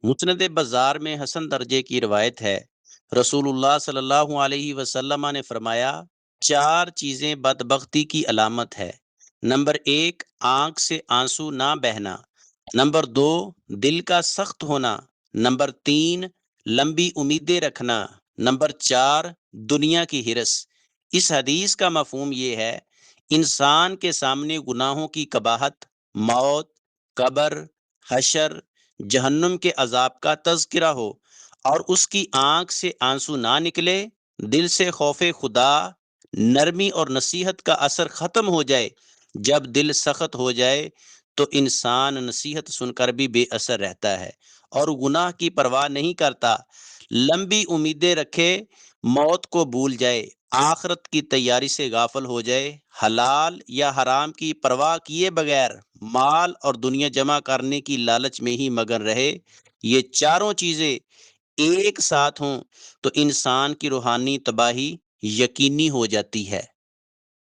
مسند بازار میں حسن درجے کی روایت ہے، رسول اللہ صلی اللہ علیہ وسلم نے فرمایا، چار چیزیں بدبختی کی علامت ہے۔ نمبر ایک، آنکھ سے آنسو نہ بہنا۔ نمبر دو، دل کا سخت ہونا۔ نمبر تین، لمبی امیدیں رکھنا۔ نمبر چار، دنیا کی ہرس۔ اس حدیث کا مفہوم یہ ہے، انسان کے سامنے گناہوں کی قباحت، موت، قبر، حشر، جہنم کے عذاب کا تذکرہ ہو اور اس کی آنکھ سے آنسو نہ نکلے، دل سے خوف خدا، نرمی اور نصیحت کا اثر ختم ہو جائے۔ جب دل سخت ہو جائے تو انسان نصیحت سن کر بھی بے اثر رہتا ہے اور گناہ کی پرواہ نہیں کرتا۔ لمبی امیدیں رکھے، موت کو بھول جائے، آخرت کی تیاری سے غافل ہو جائے، حلال یا حرام کی پرواہ کیے بغیر مال اور دنیا جمع کرنے کی لالچ میں ہی مگن رہے۔ یہ چاروں چیزیں ایک ساتھ ہوں تو انسان کی روحانی تباہی یقینی ہو جاتی ہے۔